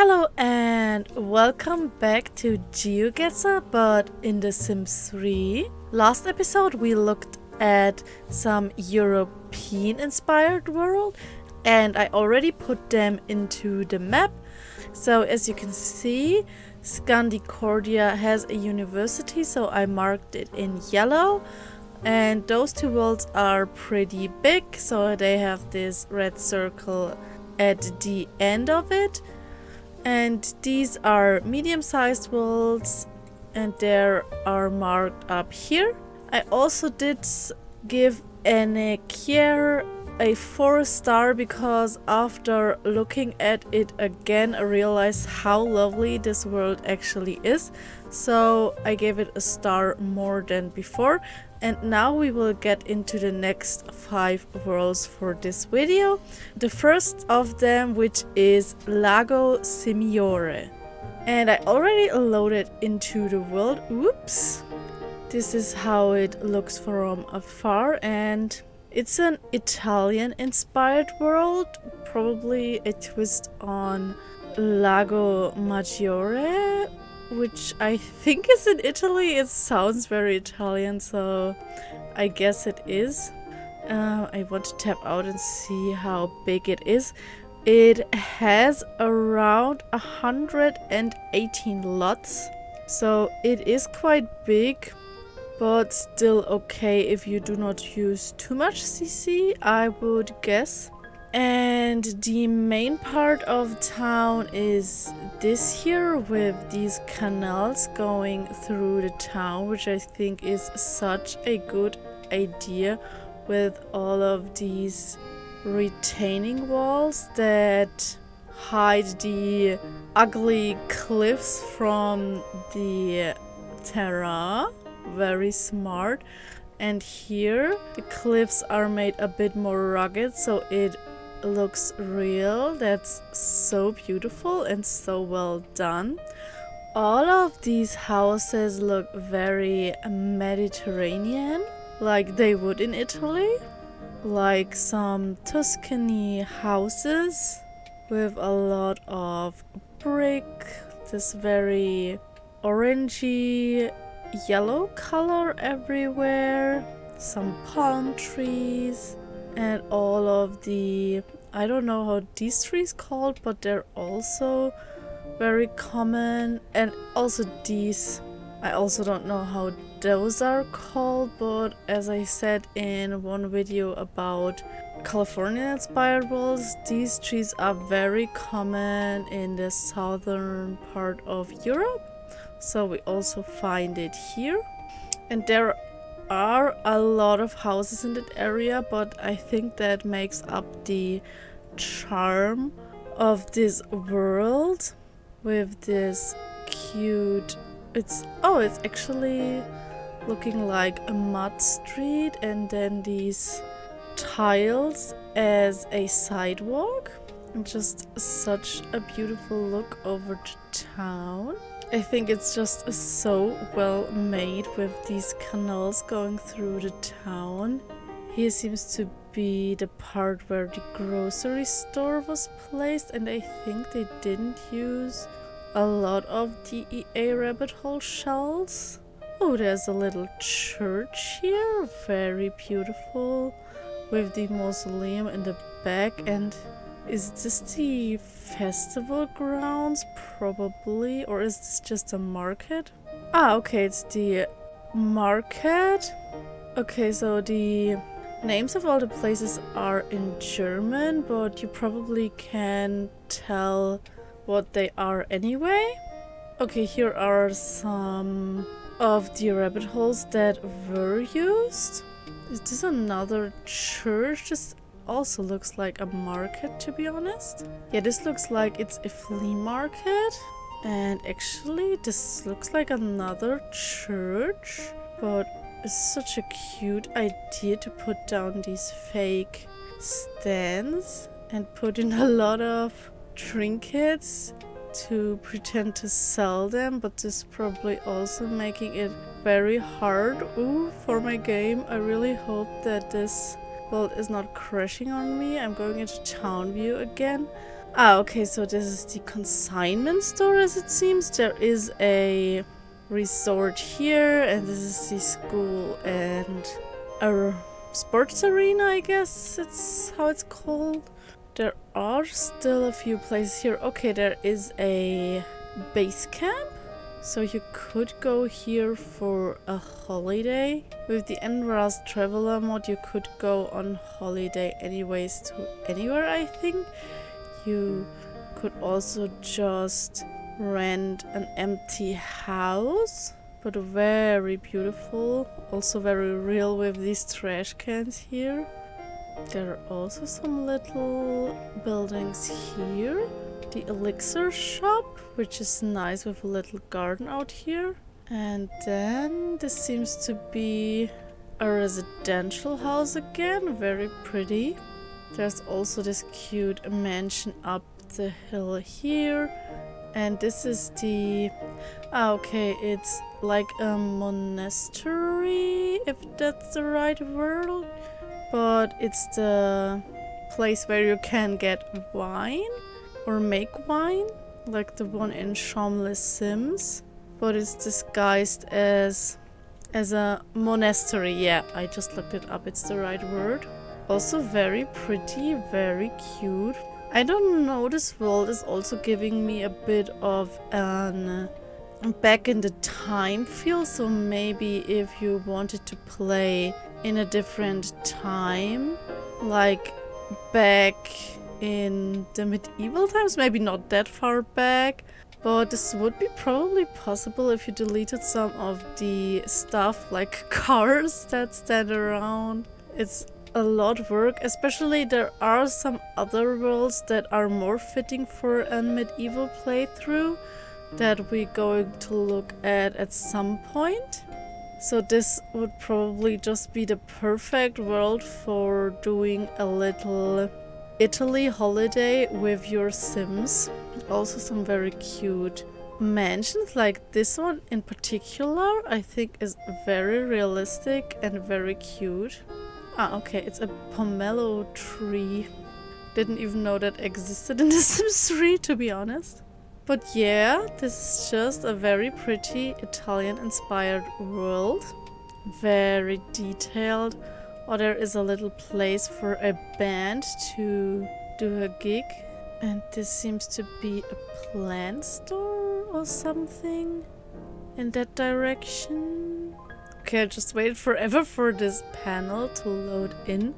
Hello and welcome back to GeoGuessr, but in The Sims 3. Last episode we looked at some European inspired world and I already put them into the map. So as you can see, Scandicordia has a university, so I marked it in yellow. And those two worlds are pretty big, so they have this red circle at the end of it. And these are medium-sized worlds and they are marked up here. I also did give Enekier a 4-star because after looking at it again I realized how lovely this world actually is. So I gave it a star more than before. And now we will get into the next 5 worlds for this video. The first of them, which is Lago Simiore. And I already loaded into the world. Oops. This is how it looks from afar, and it's an Italian inspired world, probably a twist on Lago Maggiore, which I think is in Italy. It sounds very Italian, so I guess it is. I want to tap out and see how big it is. It has around 118 lots, so it is quite big, but still okay if you do not use too much CC, I would guess. And the main part of town is this here with these canals going through the town, which I think is such a good idea with all of these retaining walls that hide the ugly cliffs from the terrain. Very smart. And here the cliffs are made a bit more rugged, so it looks real. That's so beautiful and so well done. All of these houses look very Mediterranean, like they would in Italy, like some Tuscany houses with a lot of brick, this very orangey yellow color everywhere, some palm trees, and all of the, I don't know how these trees called, but they're also very common. And also these, I also don't know how those are called, but as I said in one video about California inspired worlds, these trees are very common in the southern part of Europe, so we also find it here. And there are a lot of houses in that area, but I think that makes up the charm of this world with this cute, it's actually looking like a mud street and then these tiles as a sidewalk, and just such a beautiful look over the town. I think it's just so well made with these canals going through the town. Here seems to be the part where the grocery store was placed, and I think they didn't use a lot of DEA rabbit hole shells. Oh, there's a little church here, very beautiful, with the mausoleum in the back. And is this the festival grounds? Probably. Or is this just a market? Ah, okay, it's the market. Okay, so the names of all the places are in German, but you probably can tell what they are anyway. Okay, here are some of the rabbit holes that were used. Is this another church? This also looks like a market, to be honest. Yeah, this looks like it's a flea market. And actually, this looks like another church. But it's such a cute idea to put down these fake stands and put in a lot of trinkets to pretend to sell them, but this is probably also making it very hard for my game. I really hope that this world is not crashing on me. I'm going into town view again. Ah, okay, so this is the consignment store as it seems. There is a resort here, and this is the school and a sports arena, I guess it's how it's called. There are still a few places here. Okay, there is a base camp. So you could go here for a holiday. With the Enraz Traveler mod, you could go on holiday anyways to anywhere, I think. You could also just rent an empty house, but very beautiful. Also very real with these trash cans here. There are also some little buildings here. The elixir shop, which is nice with a little garden out here. And then this seems to be a residential house again, very pretty. There's also this cute mansion up the hill here. And this is the... Ah, okay, it's like a monastery, if that's the right word. But it's the place where you can get wine. Or make wine, like the one in SIMS, but it's disguised as a monastery. Yeah, I just looked it up, it's the right word. Also very pretty, very cute. I don't know, this world is also giving me a bit of an back in the time feel, so maybe if you wanted to play in a different time, like back in the medieval times, maybe not that far back, but this would be probably possible if you deleted some of the stuff like cars that stand around. It's a lot of work, especially there are some other worlds that are more fitting for a medieval playthrough that we're going to look at some point. So this would probably just be the perfect world for doing a little Italy holiday with your Sims. Also some very cute mansions, like this one in particular I think is very realistic and very cute. Ah, okay, it's a pomelo tree. Didn't even know that existed in the Sims 3, to be honest. But yeah, this is just a very pretty Italian inspired world. Very detailed. Or there is a little place for a band to do a gig. And this seems to be a plant store or something in that direction. Okay, I just waited forever for this panel to load in.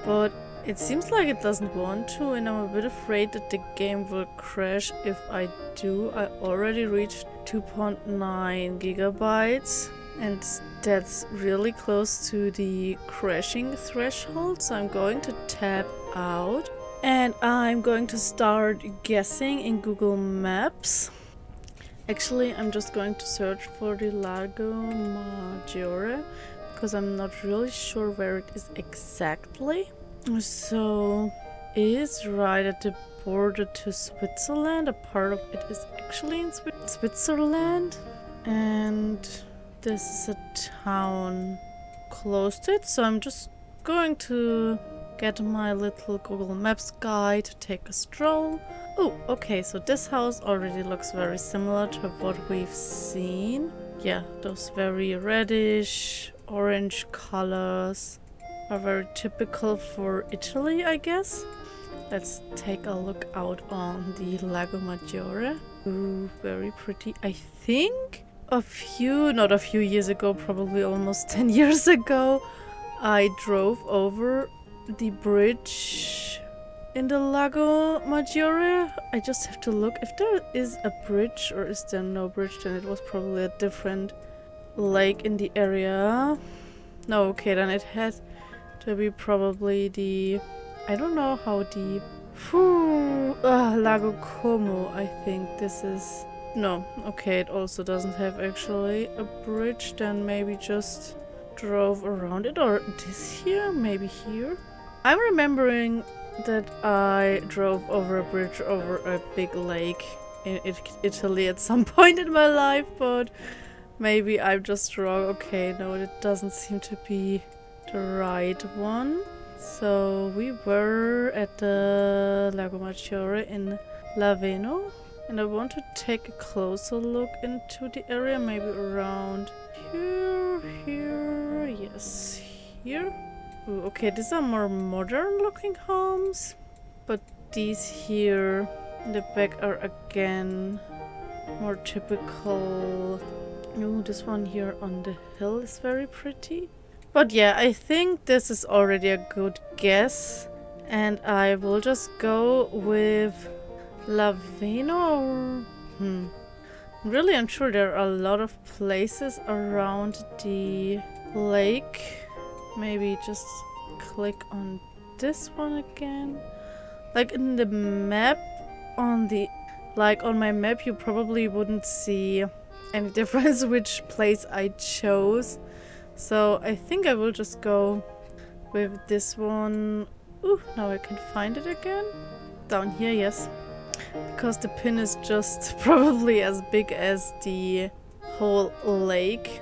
But it seems like it doesn't want to, and I'm a bit afraid that the game will crash if I do. I already reached 2.9 gigabytes. And that's really close to the crashing threshold, so I'm going to tap out. And I'm going to start guessing in Google Maps. Actually, I'm just going to search for the Lago Maggiore, because I'm not really sure where it is exactly. So, it is right at the border to Switzerland. A part of it is actually in Switzerland. And this is a town close to it, so I'm just going to get my little Google Maps guide to take a stroll. Oh, okay, so this house already looks very similar to what we've seen. Yeah, those very reddish, orange colors are very typical for Italy, I guess. Let's take a look out on the Lago Maggiore. Ooh, very pretty. I think not a few years ago, probably almost 10 years ago, I drove over the bridge in the Lago Maggiore. I just have to look if there is a bridge, or is there no bridge, then it was probably a different lake in the area. No, okay, then it had to be probably the... I don't know how the... Lago Como, I think this is... No, okay, it also doesn't have actually a bridge, then maybe just drove around it, or this here, maybe here. I'm remembering that I drove over a bridge over a big lake in Italy at some point in my life, but maybe I'm just wrong. Okay, no, it doesn't seem to be the right one. So we were at the Lago Maggiore in Laveno, and I want to take a closer look into the area, maybe around here, yes, here. Ooh, okay, these are more modern looking homes, but these here in the back are again more typical. Ooh, this one here on the hill is very pretty. But yeah, I think this is already a good guess, and I will just go with Laveno. I'm really unsure. There are a lot of places around the lake. Maybe just click on this one again. Like in the map, on my map, you probably wouldn't see any difference which place I chose. So I think I will just go with this one. Ooh, now I can find it again. Down here, yes. Because the pin is just probably as big as the whole lake.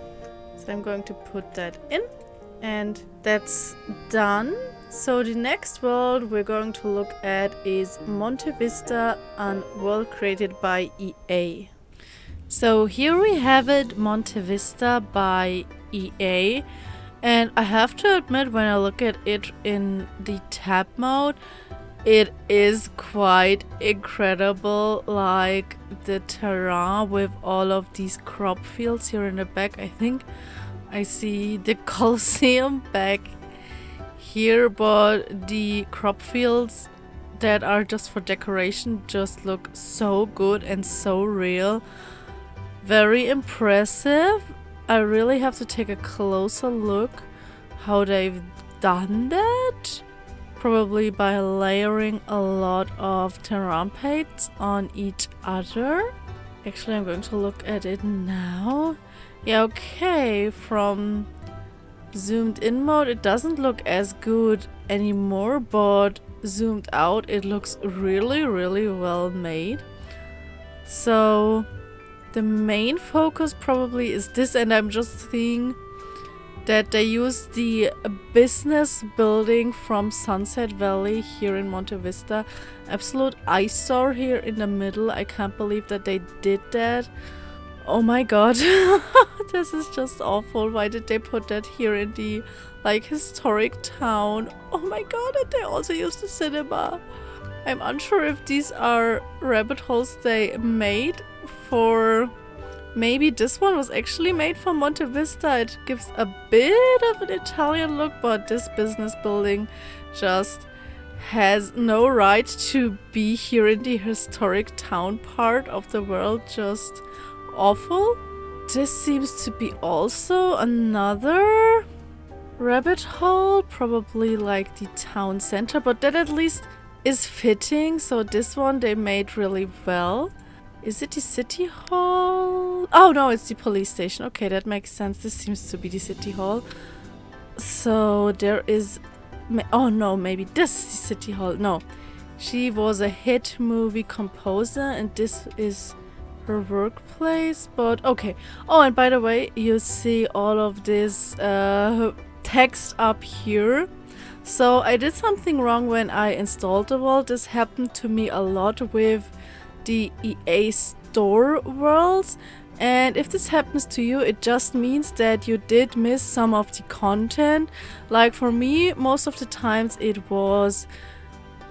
So I'm going to put that in. And that's done. So the next world we're going to look at is Monte Vista, a world created by EA. So here we have it, Monte Vista by EA, and I have to admit, when I look at it in the tab mode, it is quite incredible. Like the terrain with all of these crop fields here in the back. I think I see the Colosseum back here, but the crop fields that are just for decoration just look so good and so real. Very impressive. I really have to take a closer look how they've done that. Probably by layering a lot of terrain paints on each other. Actually, I'm going to look at it now. Yeah, okay, from zoomed in mode it doesn't look as good anymore, but zoomed out it looks really, really well made. So the main focus probably is this, and I'm just seeing that they use the business building from Sunset Valley here in Monte Vista. Absolute eyesore here in the middle. I can't believe that they did that. Oh my god. This is just awful. Why did they put that here in the historic town? Oh my god, and they also used the cinema. I'm unsure if these are rabbit holes they made for... Maybe this one was actually made for Monte Vista. It gives a bit of an Italian look, but this business building just has no right to be here in the historic town part of the world. Just awful. This seems to be also another rabbit hole, probably like the town center, but that at least is fitting. So this one they made really well. Is it the city hall? Oh no, it's the police station. Okay, that makes sense. This seems to be the city hall. So there is... Oh no, maybe this is the city hall. No, she was a hit movie composer and this is her workplace. But okay. Oh, and by the way, you see all of this text up here. So I did something wrong when I installed the world. This happened to me a lot with the EA store worlds, and if this happens to you, it just means that you did miss some of the content. Like for me, most of the times it was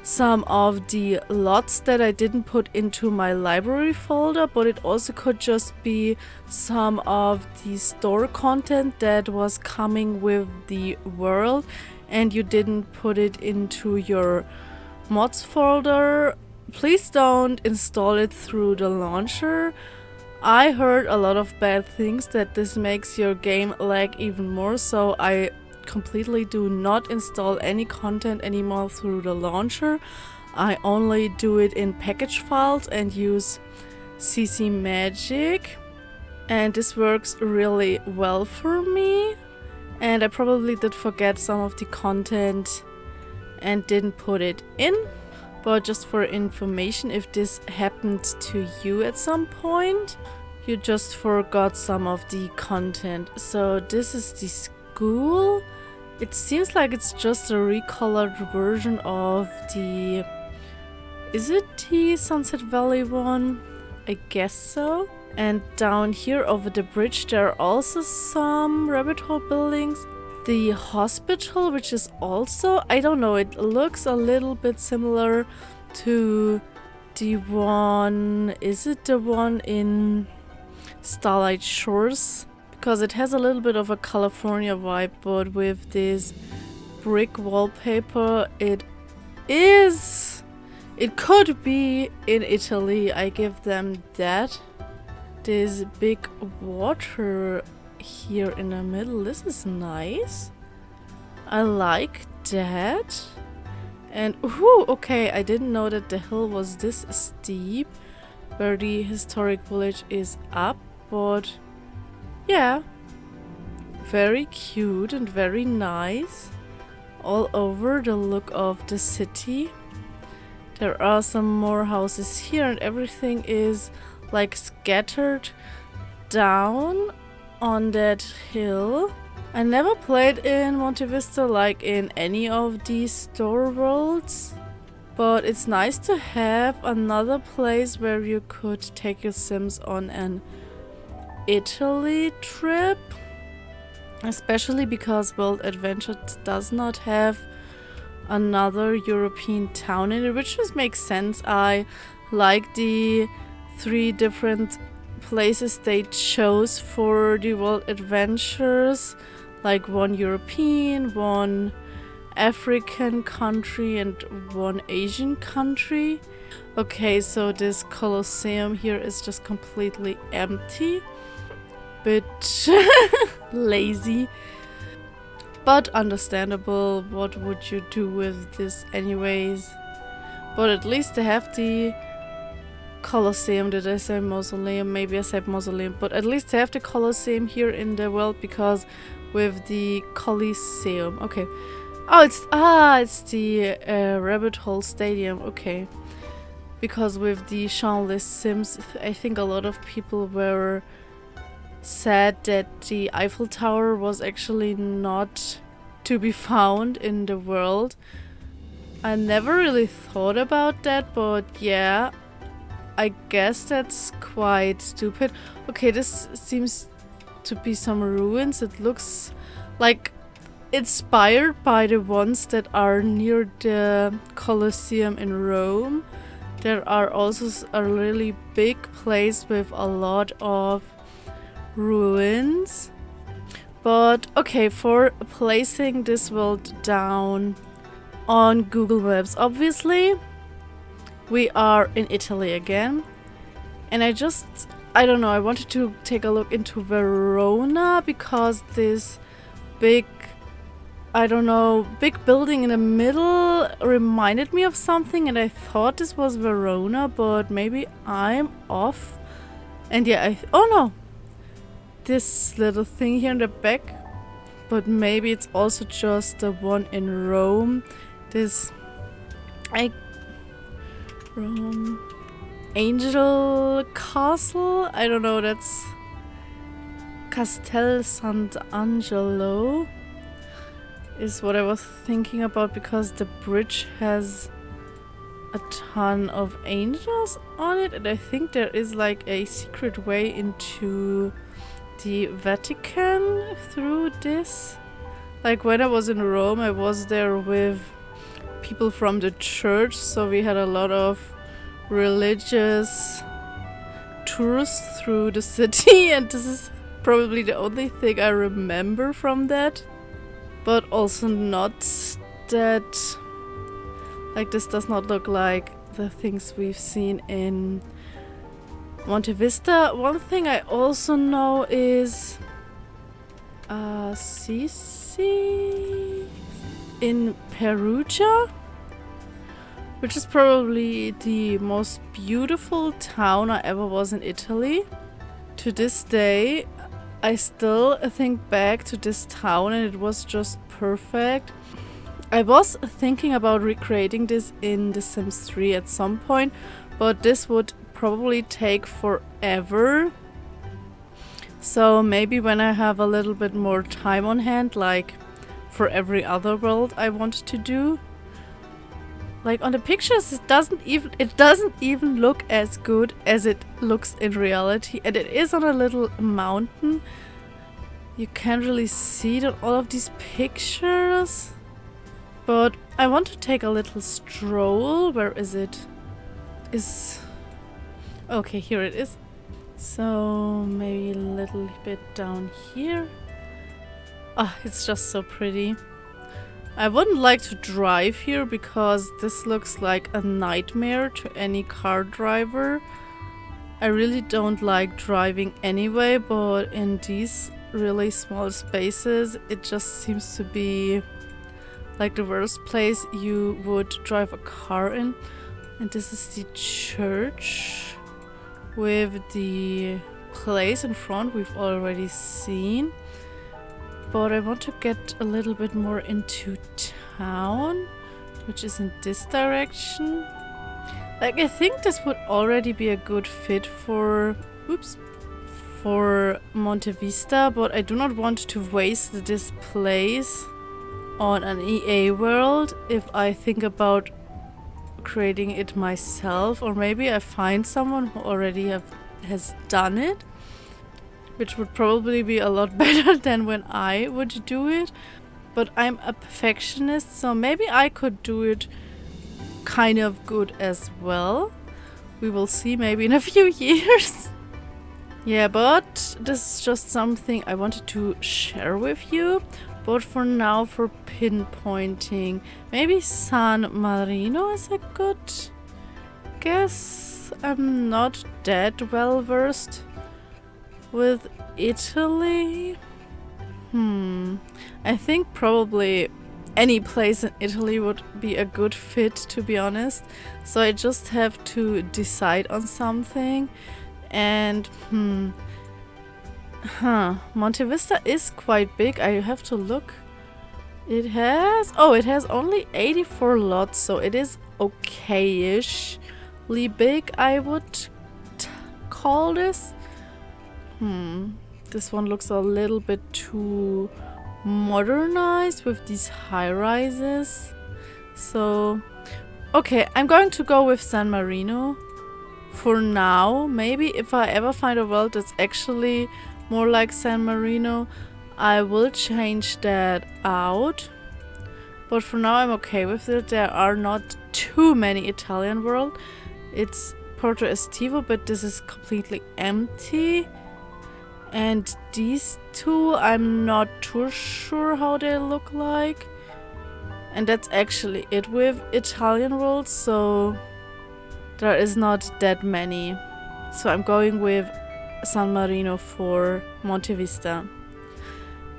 some of the lots that I didn't put into my library folder, but it also could just be some of the store content that was coming with the world and you didn't put it into your mods folder. Please don't install it through the launcher. I heard a lot of bad things that this makes your game lag even more, so I completely do not install any content anymore through the launcher. I only do it in package files and use CC Magic, and this works really well for me. And I probably did forget some of the content and didn't put it in. But just for information, if this happened to you at some point, you just forgot some of the content. So this is the school, It seems like it's just a recolored version of the... Is it the Sunset Valley one? I guess so. And down here over the bridge there are also some rabbit hole buildings. The hospital, which is also... I don't know, it looks a little bit similar to the one... Is it the one in Starlight Shores? Because it has a little bit of a California vibe, but with this brick wallpaper, it is... It could be in Italy, I give them that. This big water here in the middle, this is nice. I like that. And, ooh, okay, I didn't know that the hill was this steep, where the historic village is up, but... Yeah, very cute and very nice. All over the look of the city. There are some more houses here and everything is like scattered down on that hill. I never played in Monte Vista like in any of these store worlds. But it's nice to have another place where you could take your Sims on an Italy trip, especially because World Adventure does not have another European town in it, which just makes sense. I like the 3 different places they chose for the World Adventures, like 1 European, 1 African country and 1 Asian country. Okay, so this Colosseum here is just completely empty. Bit lazy, but understandable. What would you do with this anyways? But at least they have the Colosseum. Did I say mausoleum? Maybe I said mausoleum, but at least they have the Colosseum here in the world, because with the Coliseum, okay. Oh, it's the Rabbit Hole Stadium, okay. Because with the Shaunless Sims, I think a lot of people were sad that the Eiffel Tower was actually not to be found in the world. I never really thought about that, but yeah, I guess that's quite stupid. Okay, this seems to be some ruins. It looks like inspired by the ones that are near the Colosseum in Rome. There are also a really big place with a lot of ruins. But okay, for placing this world down on Google Maps, obviously we are in Italy again, and I don't know, I wanted to take a look into Verona, because this big, I don't know, big building in the middle reminded me of something, and I thought this was Verona, but maybe I'm off. And yeah, oh no, this little thing here in the back, but maybe it's also just the one in Rome. This Rome Angel Castle, I don't know, that's Castel Sant'Angelo is what I was thinking about, because the bridge has a ton of angels on it, and I think there is like a secret way into the Vatican through this. Like when I was in Rome, I was there with people from the church, so we had a lot of religious tours through the city, and this is probably the only thing I remember from that. But also not that, like, this does not look like the things we've seen in Monte Vista. One thing I also know is Seaside in Perugia, which is probably the most beautiful town I ever was in Italy. To this day, I still think back to this town, and it was just perfect. I was thinking about recreating this in The Sims 3 at some point, but this would probably take forever. So maybe when I have a little bit more time on hand, like for every other world I want to do. Like on the pictures, it doesn't even look as good as it looks in reality, and it is on a little mountain. You can't really see it on all of these pictures, but I want to take a little stroll. Where is it? Okay, here it is. So maybe a little bit down here. Ah, it's just so pretty. I wouldn't like to drive here because this looks like a nightmare to any car driver. I really don't like driving anyway, but in these really small spaces, it just seems to be like the worst place you would drive a car in. And this is the church with the place in front we've already seen. But I want to get a little bit more into town, which is in this direction. Like, I think this would already be a good fit for Monte Vista, but I do not want to waste this place on an EA world if I think about creating it myself, or maybe I find someone who already has done it, which would probably be a lot better than when I would do it. But I'm a perfectionist, so maybe I could do it kind of good as well. We will see maybe in a few years. Yeah, but this is just something I wanted to share with you. But for now, for pinpointing, maybe San Marino is a good guess. I'm not that well versed with Italy. I think probably any place in Italy would be a good fit, to be honest. So I just have to decide on something. And Monte Vista is quite big. I have to look. It has only 84 lots, so it is okay-ishly big, I would call this. This one looks a little bit too modernized with these high-rises. So, okay, I'm going to go with San Marino for now. Maybe if I ever find a world that's actually more like San Marino, I will change that out. But for now, I'm okay with it. There are not too many Italian worlds. It's Porto Estivo, but this is completely empty. And these two, I'm not too sure how they look like. And that's actually it with Italian worlds, so there is not that many. So I'm going with San Marino for Monte Vista.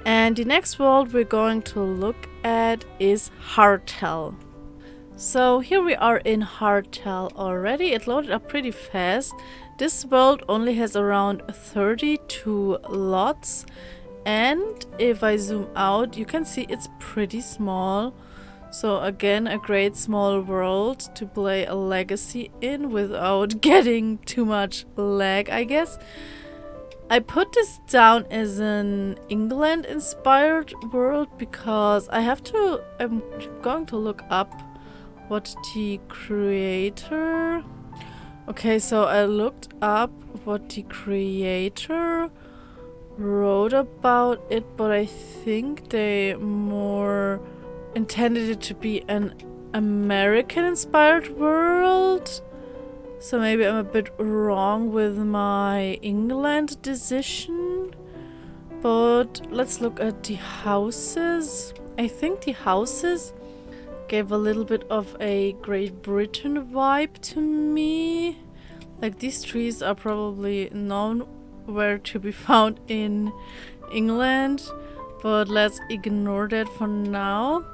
And the next world we're going to look at is Hartell. So here we are in Hartell already. It loaded up pretty fast. This world only has around 32 lots, and if I zoom out, you can see it's pretty small. So again, a great small world to play a legacy in without getting too much lag, I guess. I put this down as an England-inspired world because I'm going to look up what the creator... Okay, so I looked up what the creator wrote about it, but I think they more intended it to be an American-inspired world. So maybe I'm a bit wrong with my England decision. But let's look at the houses. I think the houses gave a little bit of a Great Britain vibe to me. Like, these trees are probably nowhere to be found in England, but let's ignore that for now.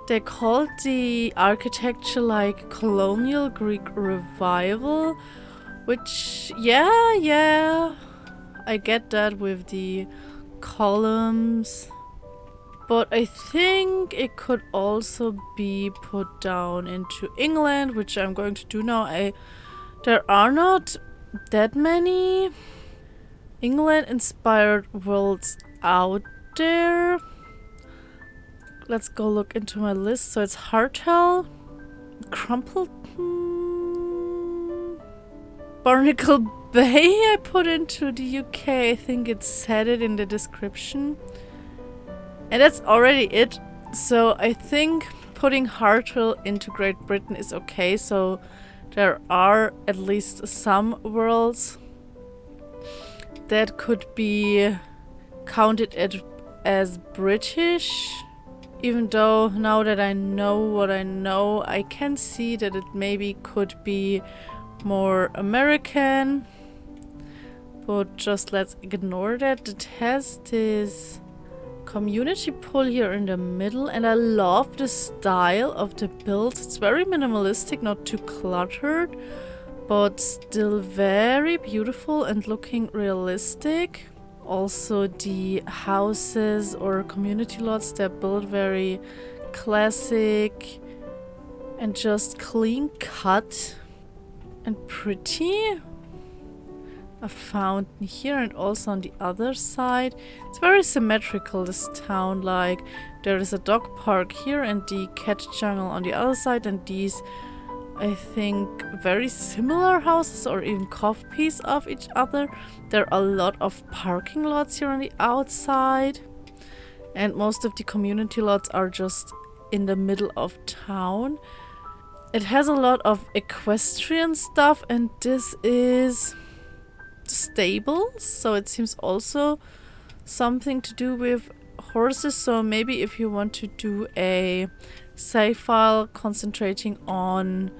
They called the architecture like colonial Greek revival, which, yeah, I get that with the columns. But I think it could also be put down into England, which I'm going to do now. There are not that many England-inspired worlds out there. let's go look into my list. So it's Hartell, Crumpled, Barnacle Bay I put into the UK. I think it said it in the description. And that's already it. So I think putting Hartell into Great Britain is okay. So there are at least some worlds that could be counted as British. Even though now that I know what I know, I can see that it maybe could be more American. But just let's ignore that. It has this community pool here in the middle, and I love the style of the build. It's very minimalistic, not too cluttered, but still very beautiful and looking realistic. Also the houses or community lots, they're built very classic and just clean cut and pretty. A fountain here and also on the other side. It's very symmetrical, this town. Like, there is a dog park here and the cat jungle on the other side, and these, I think, very similar houses or even copies of each other. There are a lot of parking lots here on the outside, and most of the community lots are just in the middle of town. It has a lot of equestrian stuff, and this is stables, so it seems also something to do with horses. So maybe if you want to do a save file concentrating on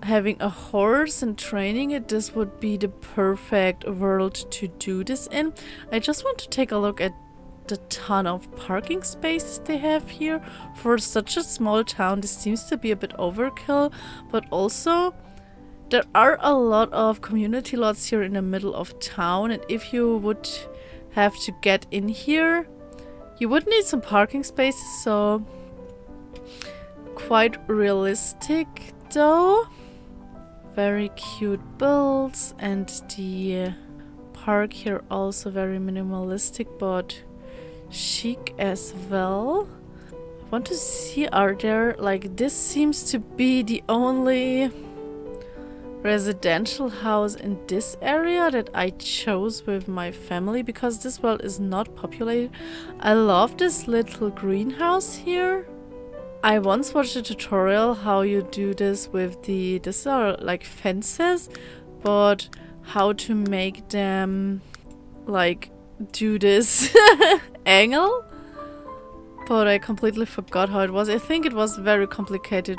having a horse and training it, this would be the perfect world to do this in. I just want to take a look at the ton of parking spaces they have here. For such a small town, this seems to be a bit overkill, but also there are a lot of community lots here in the middle of town, and if you would have to get in here, you would need some parking spaces, so quite realistic though. Very cute builds, and the park here also very minimalistic but chic as well. I want to see, are there, like, this seems to be the only residential house in this area that I chose with my family, because this world is not populated. I love this little greenhouse here. I once watched a tutorial how you do this with the, these are like fences, but how to make them like do this angle, but I completely forgot how it was. I think it was very complicated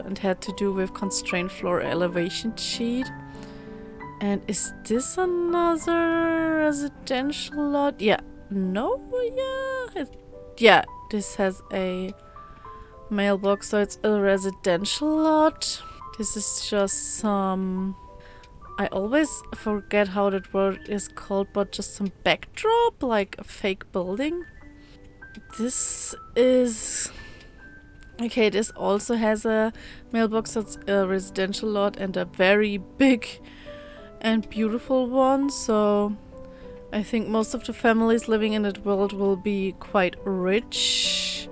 and had to do with constrained floor elevation sheet. And is this another residential lot? Yeah. No? Yeah. This has a mailbox, so it's a residential lot. This is just some... I always forget how that word is called, but just some backdrop, like a fake building. This is... Okay, this also has a mailbox. That's a residential lot and a very big and beautiful one. So I think most of the families living in that world will be quite rich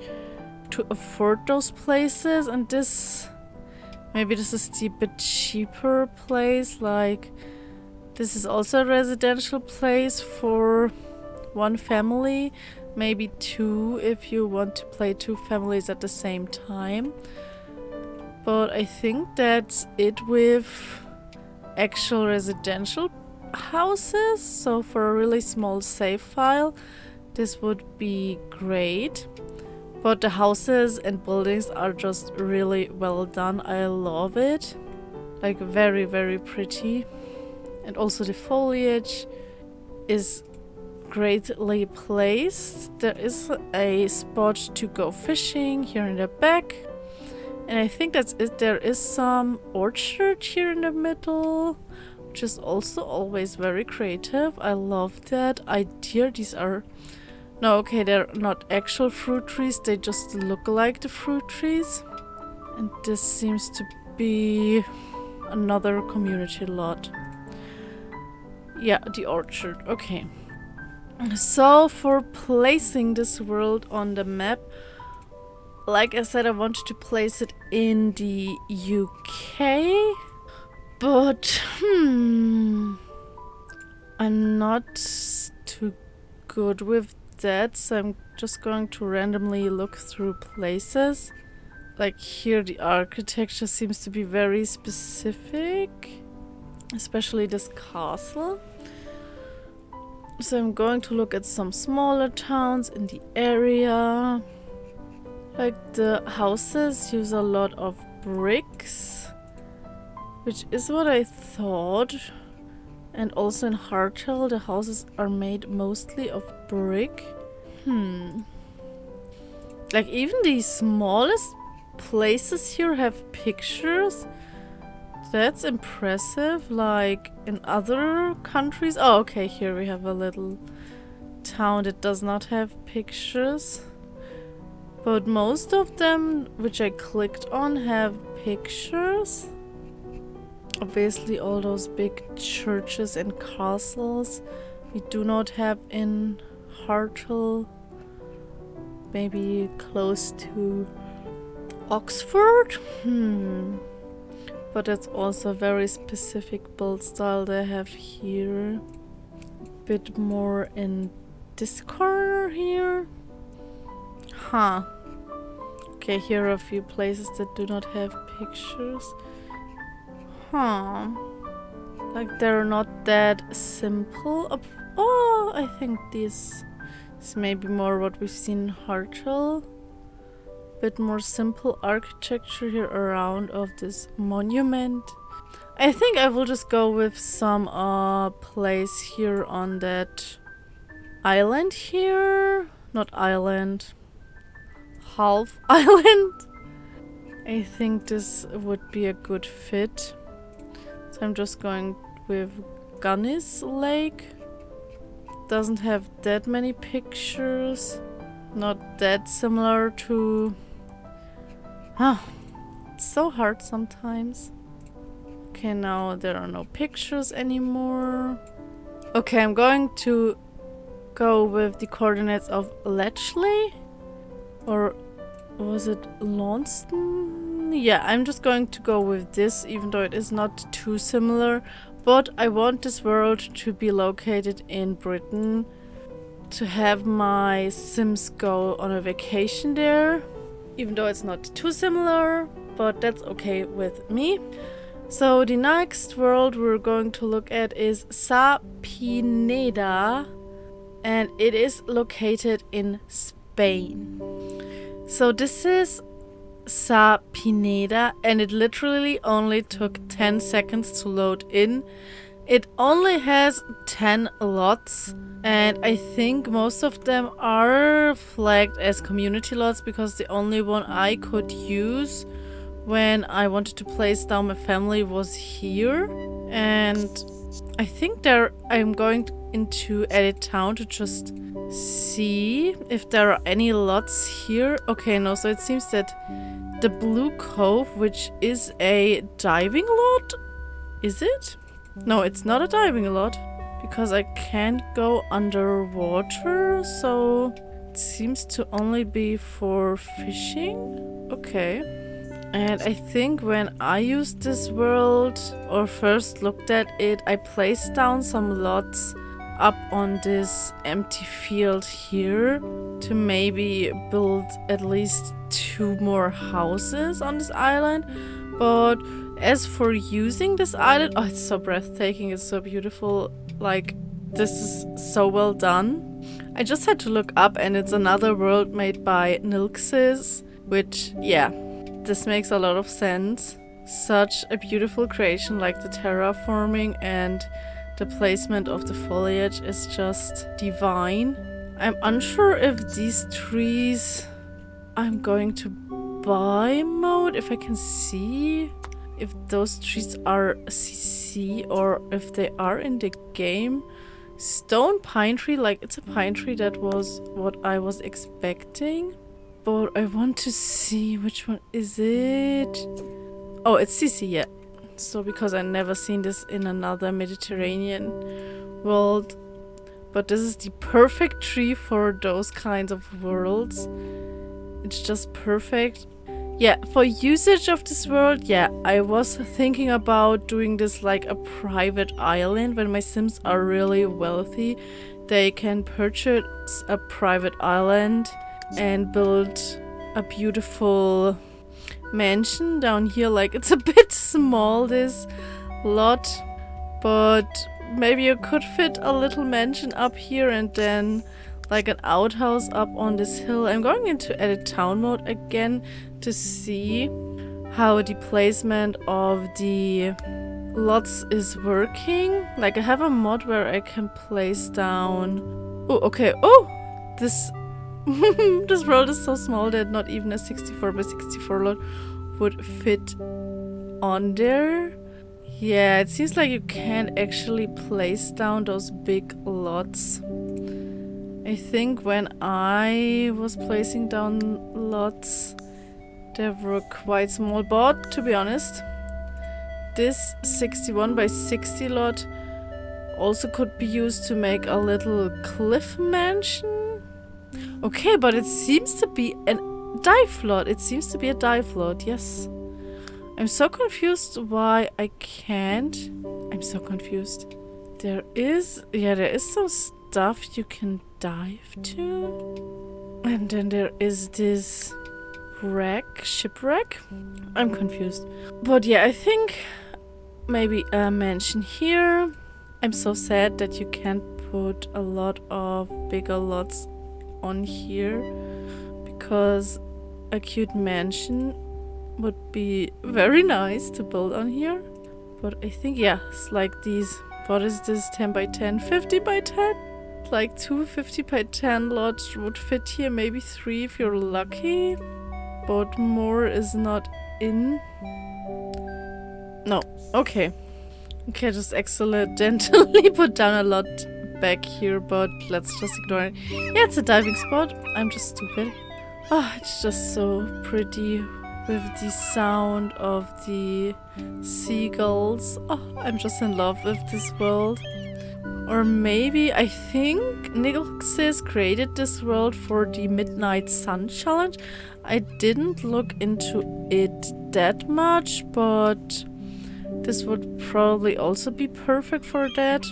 to afford those places. And this, maybe this is the bit cheaper place. Like, this is also a residential place for one family. Maybe two if you want to play two families at the same time. But I think that's it with actual residential houses. So for a really small save file, this would be great. But the houses and buildings are just really well done. I love it. Like, very, very pretty. And also the foliage is greatly placed. There is a spot to go fishing here in the back, and I think that's it. There is some orchard here in the middle, which is also always very creative. I love that idea. These are... No, okay, they're not actual fruit trees, they just look like the fruit trees. And this seems to be another community lot. Yeah, the orchard. Okay. So for placing this world on the map, like I said, I wanted to place it in the UK, but I'm not too good with that, so I'm just going to randomly look through places. Like here the architecture seems to be very specific, especially this castle. So I'm going to look at some smaller towns in the area. Like the houses use a lot of bricks, which is what I thought. And also in Hartell the houses are made mostly of brick. Like even the smallest places here have pictures. That's impressive. Like in other countries. Oh, okay, here we have a little town that does not have pictures. But most of them, which I clicked on, have pictures. Obviously all those big churches and castles we do not have in Hartell. Maybe close to Oxford? But that's also a very specific build style they have here. A bit more in this corner here. Okay, here are a few places that do not have pictures. Like they're not that simple. Oh, I think this is maybe more what we've seen in Hartell. Bit more simple architecture here around of this monument. I think I will just go with some place here on that island here. Not island. Half island. I think this would be a good fit. So I'm just going with Gunnis Lake. Doesn't have that many pictures. Not that similar to... It's so hard sometimes. Okay, now there are no pictures anymore. Okay, I'm going to go with the coordinates of Lechley. Or was it Launceston? Yeah, I'm just going to go with this, even though it is not too similar. But I want this world to be located in Britain, to have my Sims go on a vacation there, even though it's not too similar, but that's okay with me. So the next world we're going to look at is Pineda, and it is located in Spain. So this is Pineda, and it literally only took 10 seconds to load in. It only has 10 lots, and I think most of them are flagged as community lots because the only one I could use when I wanted to place down my family was here. And I think I'm going into Edit Town to just see if there are any lots here. Okay, no, so it seems that the Blue Cove, which is a diving lot, is it? No, it's not a diving lot because I can't go underwater, so it seems to only be for fishing. Okay. And I think when I used this world or first looked at it, I placed down some lots up on this empty field here to maybe build at least 2 more houses on this island. But as for using this island, oh, it's so breathtaking, it's so beautiful. Like, this is so well done. I just had to look up, and it's another world made by Nilxis, which, yeah, this makes a lot of sense. Such a beautiful creation, like the terraforming and the placement of the foliage is just divine. I'm unsure if these trees I'm going to buy mode, if I can see if those trees are CC or if they are in the game. Stone pine tree, like it's a pine tree, that was what I was expecting. But I want to see which one is it. Oh, it's CC, yeah. So because I never seen this in another Mediterranean world. But this is the perfect tree for those kinds of worlds. It's just perfect. Yeah, for usage of this world, yeah, I was thinking about doing this like a private island. When my Sims are really wealthy, they can purchase a private island and build a beautiful mansion down here. Like, it's a bit small, this lot, but maybe you could fit a little mansion up here and then like an outhouse up on this hill. I'm going into edit town mode again to see how the placement of the lots is working. Like, I have a mod where I can place down... Oh, okay. Oh! This this world is so small that not even a 64 by 64 lot would fit on there. Yeah, it seems like you can't actually place down those big lots. I think when I was placing down lots, they were quite small, but to be honest, this 61 by 60 lot also could be used to make a little cliff mansion. Okay, but it seems to be a dive lot. It seems to be a dive lot, yes. I'm so confused why I can't. I'm so confused. There is some stuff you can dive to. And then there is this shipwreck. I'm confused. But yeah, I think maybe a mansion here. I'm so sad that you can't put a lot of bigger lots on here, because a cute mansion would be very nice to build on here. But I think, yeah, it's like these, what is this, 10 by 10, 50 by 10? Like 2 50 by 10 lots would fit here, maybe 3 if you're lucky. But more is not in. No, okay. Okay, just accidentally put down a lot back here, but let's just ignore it. Yeah, it's a diving spot. I'm just stupid. Ah, it's just so pretty with the sound of the seagulls. Oh, I'm just in love with this world. Or maybe, I think Nixis created this world for the Midnight Sun Challenge. I didn't look into it that much, but this would probably also be perfect for that.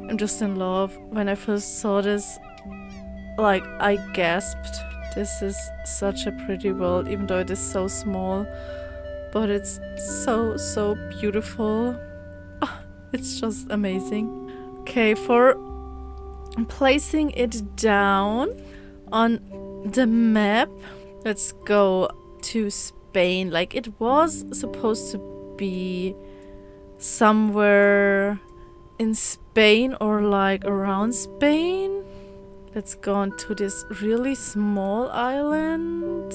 I'm just in love. When I first saw this, like, I gasped. This is such a pretty world, even though it is so small. But it's so, so beautiful. Oh, it's just amazing. Okay, for placing it down on the map, let's go to Spain. Like, it was supposed to be somewhere in Spain or like around Spain. Let's go on to this really small island.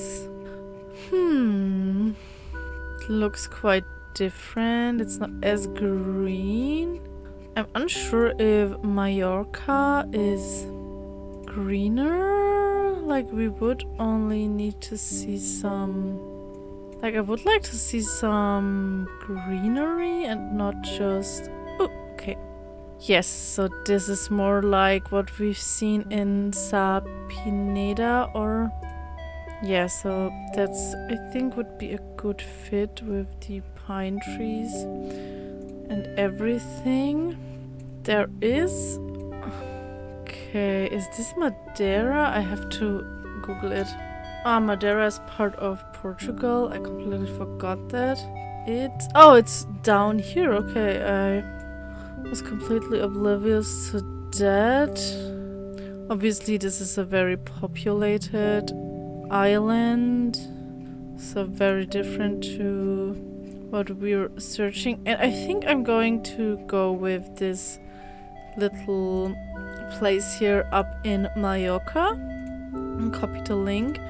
It looks quite different. It's not as green. I'm unsure if Mallorca is greener. Like, we would only need to see some... Like, I would like to see some greenery and not just... Oh, okay. Yes, so this is more like what we've seen in Pineda, or... Yeah, so that's, I think, would be a good fit with the pine trees and everything. There is... Okay, is this Madeira? I have to Google it. Ah, Madeira is part of Portugal. I completely forgot that. It's down here. Okay, I was completely oblivious to that. Obviously, this is a very populated island, so very different to what we're searching. And I think I'm going to go with this little place here up in Mallorca and copy the link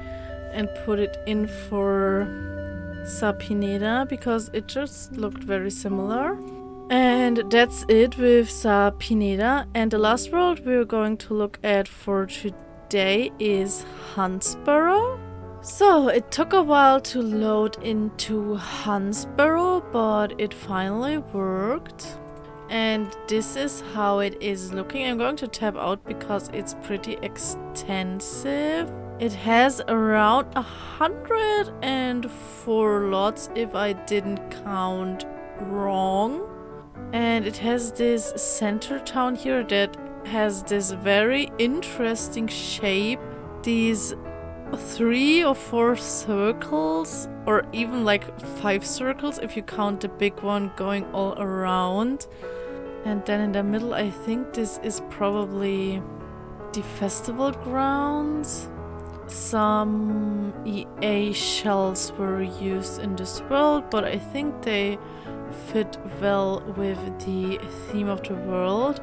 and put it in for Pineda, because it just looked very similar. And that's it with Pineda. And the last world we're going to look at for today is Huntsborough. So it took a while to load into Huntsborough, but it finally worked. And this is how it is looking. I'm going to tab out because it's pretty extensive. It has around 104 lots if I didn't count wrong. And it has this center town here that has this very interesting shape. These 3 or 4 circles, or even like 5 circles if you count the big one going all around. And then in the middle, I think this is probably the festival grounds. Some EA shells were used in this world, but I think they fit well with the theme of the world.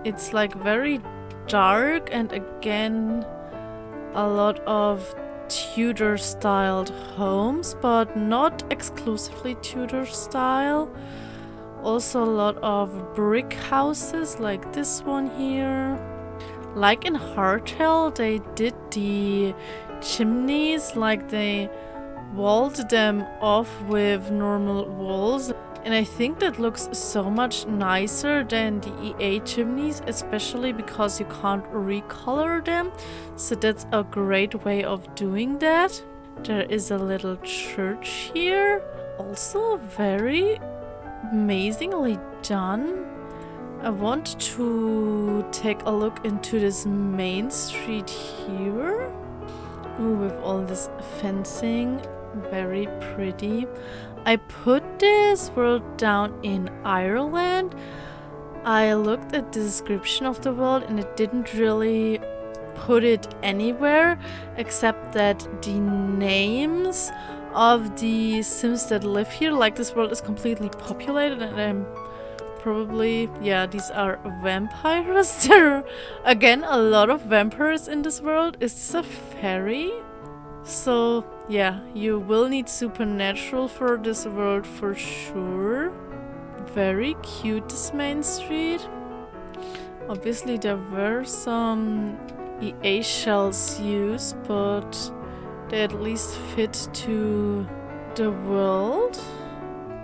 It's like very dark, and again a lot of Tudor styled homes, but not exclusively Tudor style. Also a lot of brick houses like this one here. Like in Hartell, they did the chimneys, like they walled them off with normal walls. And I think that looks so much nicer than the EA chimneys, especially because you can't recolor them. So that's a great way of doing that. There is a little church here. Also very amazingly done. I want to take a look into this main street here. Ooh, with all this fencing. Very pretty. I put this world down in Ireland. I looked at the description of the world and it didn't really put it anywhere except that the names of the Sims that live here, like this world is completely populated, and I'm probably, yeah, these are vampires. There are again a lot of vampires in this world. Is this a fairy? So yeah, you will need supernatural for this world for sure. Very cute, this main street. Obviously there were some EA shells used, but they at least fit to the world.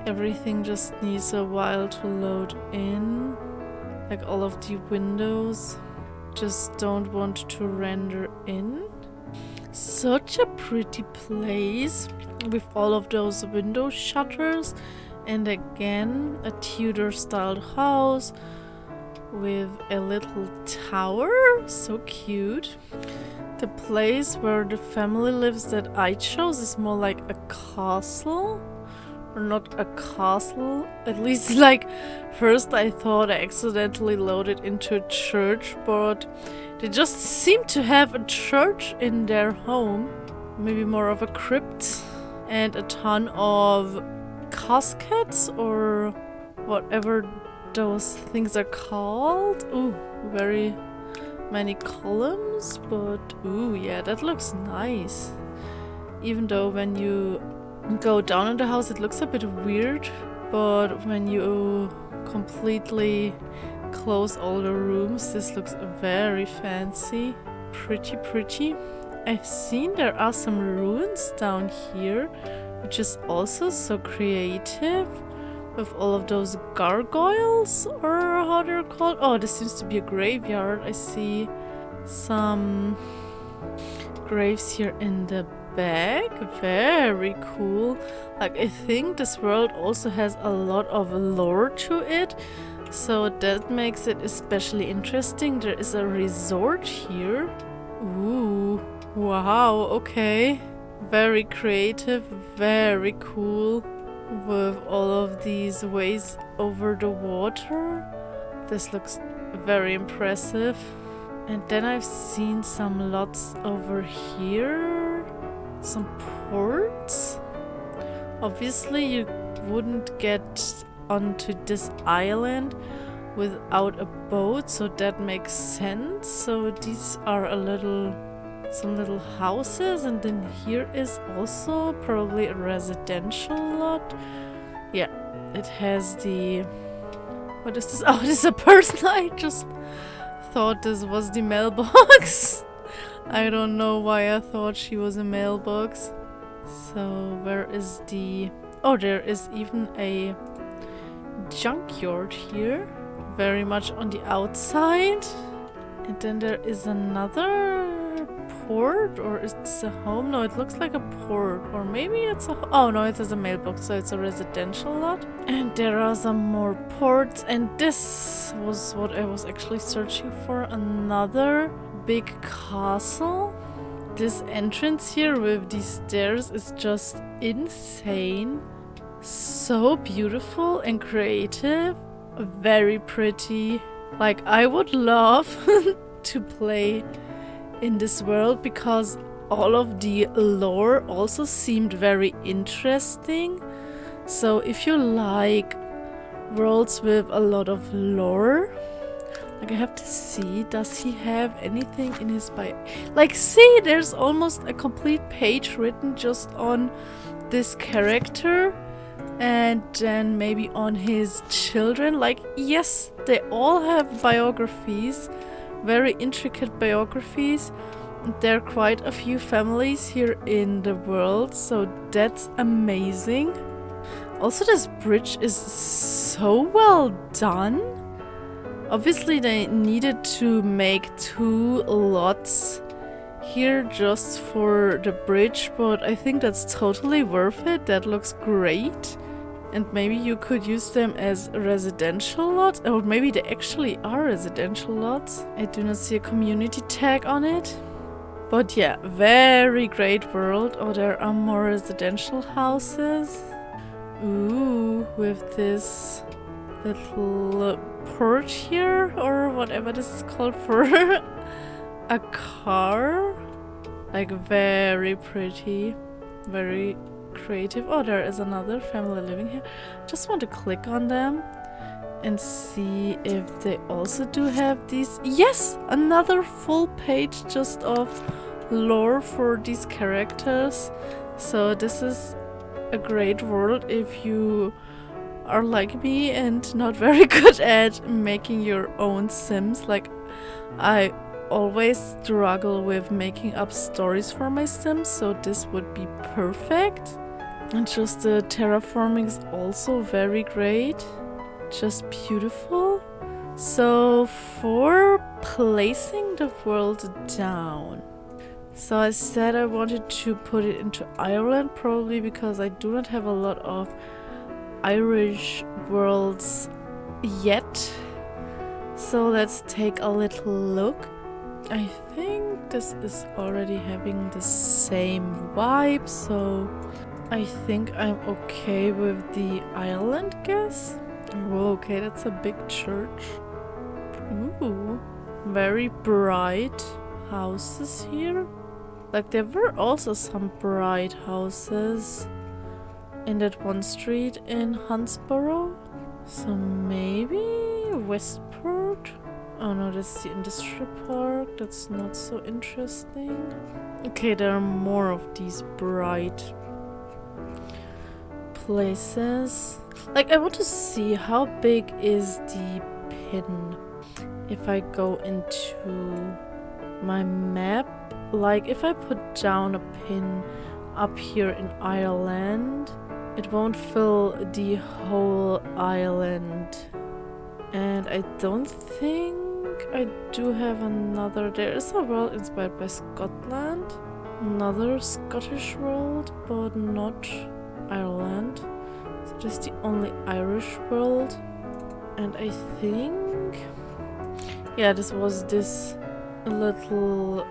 Everything just needs a while to load in. Like all of the windows just don't want to render in. Such a pretty place with all of those window shutters, and again a Tudor styled house with a little tower. So cute. The place where the family lives that I chose is more like a castle, or not a castle, at least like first I thought I accidentally loaded into a church, but they just seem to have a church in their home. Maybe more of a crypt. And a ton of caskets or whatever those things are called. Ooh, very many columns, but ooh, yeah, that looks nice. Even though when you go down in the house it looks a bit weird, but when you completely close all the rooms, this looks very fancy. Pretty. I've seen there are some ruins down here, which is also so creative, with all of those gargoyles, or how they're called. Oh, this seems to be a graveyard. I see some graves here in the back. Very cool. Like, I think this world also has a lot of lore to it, so that makes it especially interesting. There is a resort here. Ooh, wow, okay. Very creative, very cool, with all of these ways over the water. This looks very impressive. And then I've seen some lots over here. Some ports. Obviously you wouldn't get onto this island without a boat, so that makes sense. So these are some little houses, and then here is also probably a residential lot. Yeah, it has the... What is this? Oh, this is a person. I just thought this was the mailbox. I don't know why I thought she was a mailbox. So where is the... Oh, there is even a junkyard here. Very much on the outside. And then there is another port, or is this a home? No, it looks like a port, or maybe it's a... Oh no, it is a mailbox, so it's a residential lot. And there are some more ports, and this was what I was actually searching for, another big castle. This entrance here with these stairs is just insane. So beautiful and creative, very pretty. Like, I would love to play in this world because all of the lore also seemed very interesting. So if you like worlds with a lot of lore, like, I have to see, does he have anything in his bio? Like, see, there's almost a complete page written just on this character. And then maybe on his children. Like, yes, they all have biographies, very intricate biographies. There are quite a few families here in the world, so that's amazing. Also, this bridge is so well done. Obviously, they needed to make 2 lots here just for the bridge, but I think that's totally worth it. That looks great. And maybe you could use them as residential lots, or maybe they actually are residential lots. I do not see a community tag on it. But yeah, very great world. Oh, there are more residential houses. Ooh, with this little porch here, or whatever this is called, for a car. Like, very pretty, very creative. Oh, there is another family living here. Just want to click on them and see if they also do have these. Yes, another full page just of lore for these characters. So this is a great world if you are like me and not very good at making your own Sims. Like, I always struggle with making up stories for my Sims, so this would be perfect. And just the terraforming is also very great, just beautiful. So for placing the world down, so I said I wanted to put it into Ireland, probably because I do not have a lot of Irish worlds yet. So let's take a little look. I think this is already having the same vibe, so I think I'm okay with the island, guess. Whoa, okay, that's a big church. Ooh, very bright houses here. Like, there were also some bright houses in that one street in Huntsborough. So maybe Westport? Oh no, that's the industrial park. That's not so interesting. Okay, there are more of these bright places. Like, I want to see how big is the pin. If I go into my map, like if I put down a pin up here in Ireland, it won't fill the whole island. And I don't think I do have another. There is a world inspired by Scotland. Another Scottish world, but not Ireland. So just the only Irish world. And I think, yeah, this was this little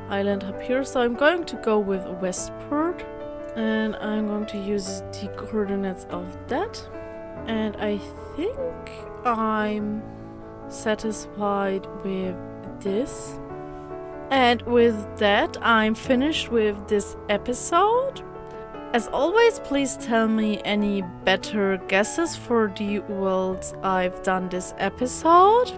island up here. So I'm going to go with Westport. And I'm going to use the coordinates of that. And I think I'm satisfied with this. And with that, I'm finished with this episode. As always, please tell me any better guesses for the worlds I've done this episode.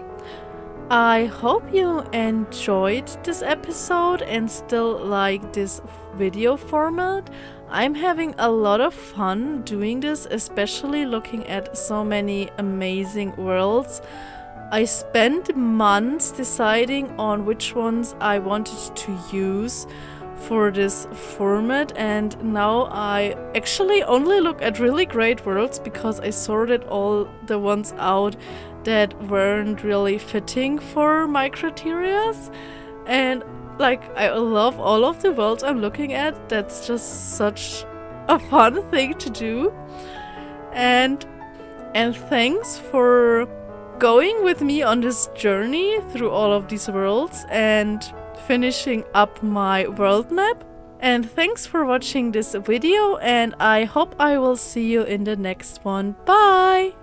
I hope you enjoyed this episode and still like this video format. I'm having a lot of fun doing this, especially looking at so many amazing worlds. I spent months deciding on which ones I wanted to use for this format, and now I actually only look at really great worlds because I sorted all the ones out that weren't really fitting for my criterias. And Like, I love all of the worlds I'm looking at. That's just such a fun thing to do. And thanks for going with me on this journey through all of these worlds and finishing up my world map. And thanks for watching this video, and I hope I will see you in the next one. Bye!